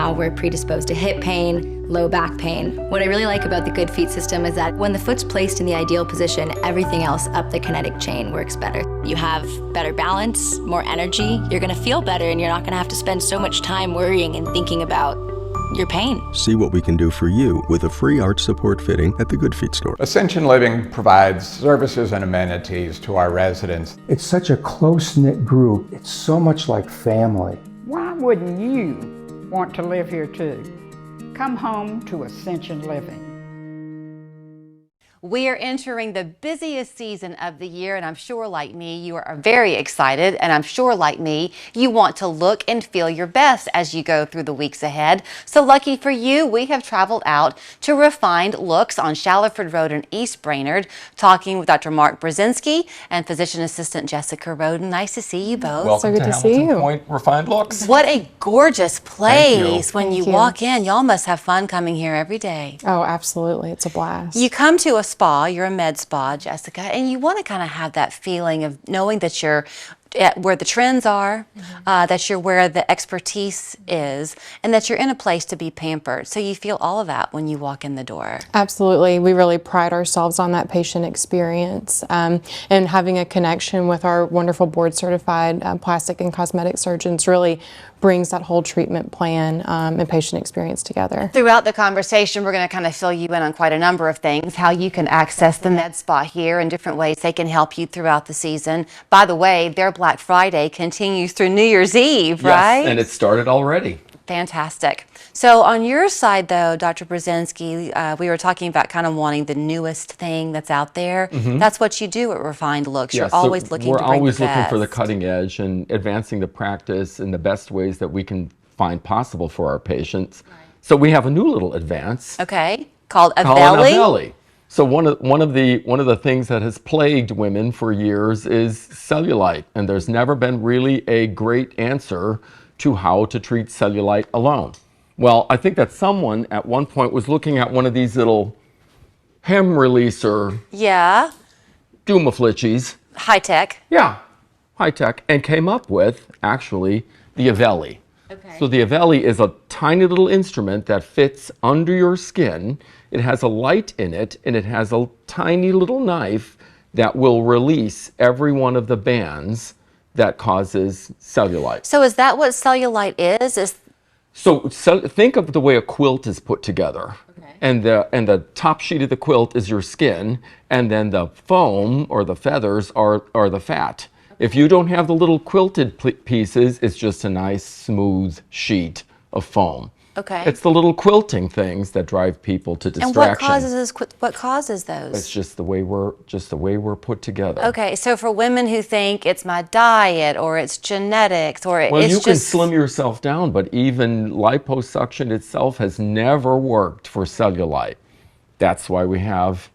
how we're predisposed to hip pain, low back pain. What I really like about the Good Feet system is that when the foot's placed in the ideal position, everything else up the kinetic chain works better. You have better balance, more energy, you're gonna feel better, and you're not gonna have to spend so much time worrying and thinking about your pain. See what we can do for you with a free arch support fitting at the Good Feet store. Ascension Living provides services and amenities to our residents. It's such a close-knit group. It's so much like family. Why wouldn't you want to live here too? Come home to Ascension Living. We are entering the busiest season of the year, and I'm sure like me, you are very excited, and I'm sure like me, you want to look and feel your best as you go through the weeks ahead. So lucky for you, we have traveled out to Refined Looks on Shallowford Road in East Brainerd, talking with Dr. Mark Brzezinski and physician assistant Jessica Roden. Nice to see you both. Welcome to Hamilton Point Refined Looks. What a gorgeous place. When you walk in, y'all must have fun coming here every day. Oh, absolutely. It's a blast. You come to a spa, you're a med spa, Jessica, and you want to kind of have that feeling of knowing that you're at where the trends are, that you're where the expertise is, and that you're in a place to be pampered. So you feel all of that when you walk in the door. Absolutely. We really pride ourselves on that patient experience and having a connection with our wonderful board certified plastic and cosmetic surgeons really brings that whole treatment plan and patient experience together. Throughout the conversation, we're going to kind of fill you in on quite a number of things, how you can access the med spa here in different ways they can help you throughout the season. By the way, their Black Friday continues through New Year's Eve, right? Yes, and it started already. Fantastic. So on your side, though, Dr. Brzezinski, we were talking about kind of wanting the newest thing that's out there. That's what you do at Refined Looks. You're always looking to bring the best. We're always looking for the cutting edge and advancing the practice in the best ways that we can find possible for our patients. Right. So we have a new little advance. Okay, called a belly. Belly. So one of the things that has plagued women for years is cellulite, and there's never been really a great answer to how to treat cellulite alone. Well, I think that someone at one point was looking at one of these little hem releaser Dumaflitchies. High tech. Yeah, high tech, and came up with actually the Avelli. Okay. So the Avelli is a tiny little instrument that fits under your skin. It has a light in it, and it has a tiny little knife that will release every one of the bands that causes cellulite. So is that what cellulite is? So think of the way a quilt is put together. Okay. And the top sheet of the quilt is your skin, and then the foam or the feathers are the fat. Okay. If you don't have the little quilted pieces, it's just a nice smooth sheet of foam. Okay. It's the little quilting things that drive people to distraction. And what causes those? It's just the way we're put together. Okay, so for women who think it's my diet or it's genetics or well, it's you can slim yourself down, but even liposuction itself has never worked for cellulite. That's why we have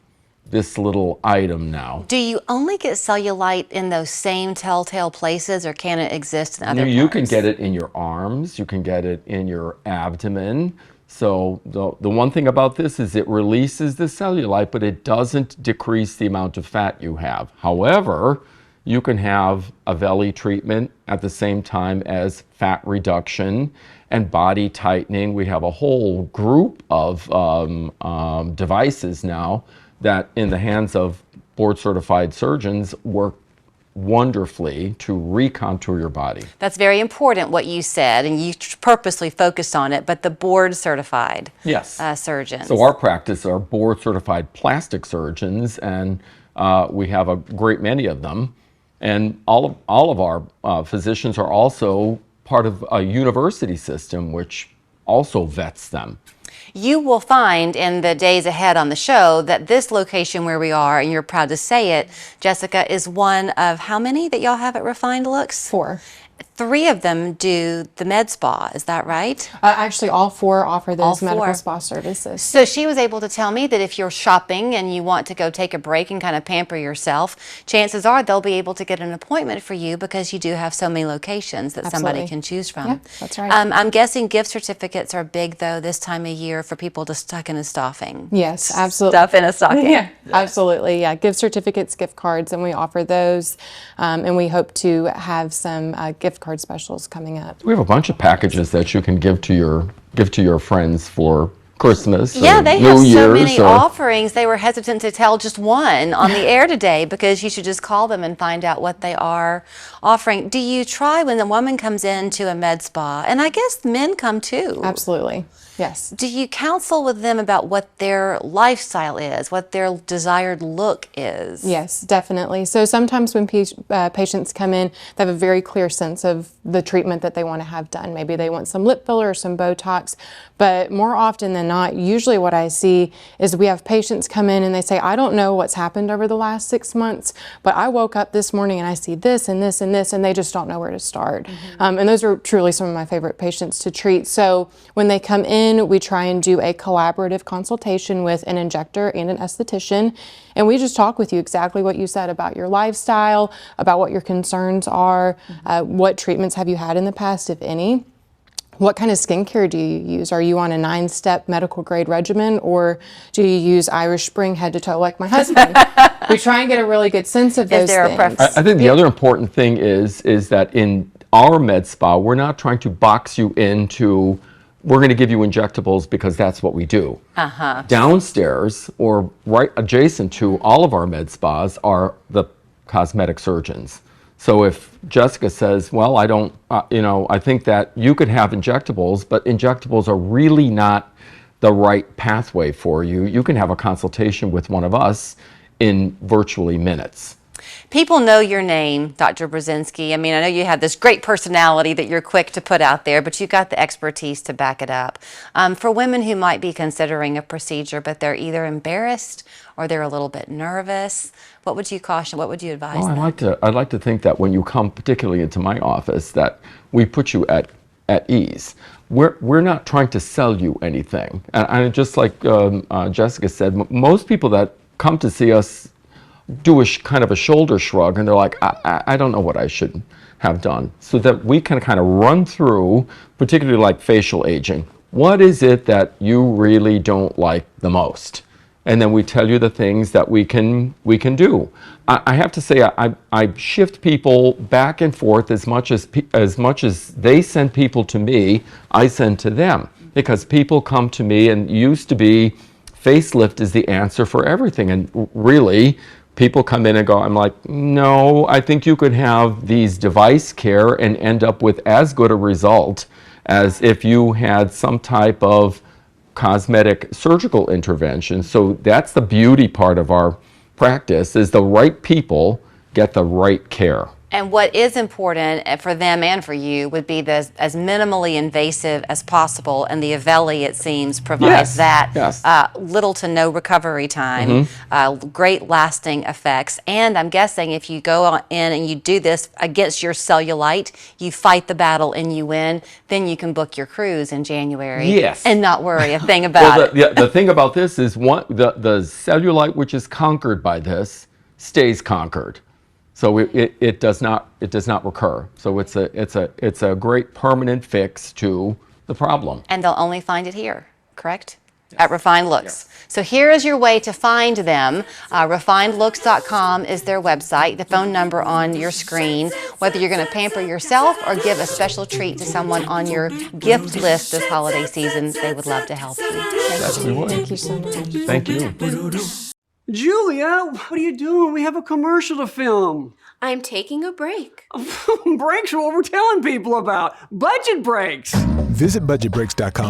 this little item now. Do you only get cellulite in those same telltale places, or can it exist in other parts? You can get it in your arms, you can get it in your abdomen. So the one thing about this is it releases the cellulite, but it doesn't decrease the amount of fat you have. However, you can have a belly treatment at the same time as fat reduction and body tightening. We have a whole group of devices now that in the hands of board-certified surgeons work wonderfully to recontour your body. That's very important what you said, and you purposely focused on it, but the board-certified surgeons. So our practice are board-certified plastic surgeons, and we have a great many of them. And all of our physicians are also part of a university system which also vets them. You will find in the days ahead on the show that this location where we are, and you're proud to say it, Jessica, is one of how many that y'all have at Refined Looks? 4. 3 of them do the med spa, is that right? Actually, all 4 offer those medical spa services. So she was able to tell me that if you're shopping and you want to go take a break and kind of pamper yourself, chances are they'll be able to get an appointment for you because you do have so many locations that somebody can choose from. Yeah, that's right. I'm guessing gift certificates are big, though, this time of year for people to stuff in a stocking. Yes, absolutely. Stuff in a stocking. Yeah, absolutely. Yeah, gift certificates, gift cards, and we offer those. And we hope to have some gift gift card specials coming up. We have a bunch of packages that you can give to your friends for Christmas. Yeah, or they New have so Year's many or, offerings. They were hesitant to tell just one on the air today because you should just call them and find out what they are offering. Do you try when a woman comes into a med spa, and I guess men come too? Absolutely. Yes. Do you counsel with them about what their lifestyle is, what their desired look is? Yes, definitely. So sometimes when patients come in, they have a very clear sense of the treatment that they want to have done. Maybe they want some lip filler or some Botox, but more often than not, usually what I see is we have patients come in and they say, I don't know what's happened over the last 6 months, but I woke up this morning and I see this and this and this, and they just don't know where to start. And those are truly some of my favorite patients to treat. So when they come in, we try and do a collaborative consultation with an injector and an esthetician, and we just talk with you exactly what you said about your lifestyle, about what your concerns are, what treatments have you had in the past, if any. What kind of skincare do you use? Are you on a 9-step medical grade regimen, or do you use Irish Spring head to toe like my husband? We try and get a really good sense of those Is there a things. preference? I think the other important thing is that in our med spa, we're not trying to box you into, we're going to give you injectables because that's what we do. Downstairs, or right adjacent to all of our med spas, are the cosmetic surgeons. So if Jessica says, well, I don't, I think that you could have injectables, but injectables are really not the right pathway for you, you can have a consultation with one of us in virtually minutes. People know your name, Dr. Brzezinski. I mean, I know you have this great personality that you're quick to put out there, but you've got the expertise to back it up. For women who might be considering a procedure, but they're either embarrassed or they're a little bit nervous, what would you caution? What would you advise them? I'd like to think that when you come, particularly into my office, that we put you at ease. We're not trying to sell you anything. And just like Jessica said, most people that come to see us do a kind of a shoulder shrug, and they're like, I don't know what I should have done. So that we can kind of run through, particularly like facial aging, what is it that you really don't like the most? And then we tell you the things that we can do. I have to say, I shift people back and forth as much as they send people to me, I send to them. Because people come to me, and used to be facelift is the answer for everything. And really, people come in and go, I'm like, no, I think you could have these device care and end up with as good a result as if you had some type of cosmetic surgical intervention. So that's the beauty part of our practice, is the right people get the right care. And what is important for them and for you would be as minimally invasive as possible, and the Avelli, it seems, provides that. Yes. Little to no recovery time, great lasting effects, and I'm guessing if you go in and you do this against your cellulite, you fight the battle and you win, then you can book your cruise in January. Yes. And not worry a thing about it. The thing about this is the cellulite which is conquered by this stays conquered. So it does not recur. So it's a great permanent fix to the problem. And they'll only find it here, correct? Yes. At Refined Looks. Yes. So here is your way to find them. RefinedLooks.com is their website. The phone number on your screen. Whether you're going to pamper yourself or give a special treat to someone on your gift list this holiday season, they would love to help you. Thank you so much. Thank you. Julia, what are you doing? We have a commercial to film. I'm taking a break. Breaks are what we're telling people about. Budget breaks. Visit budgetbreaks.com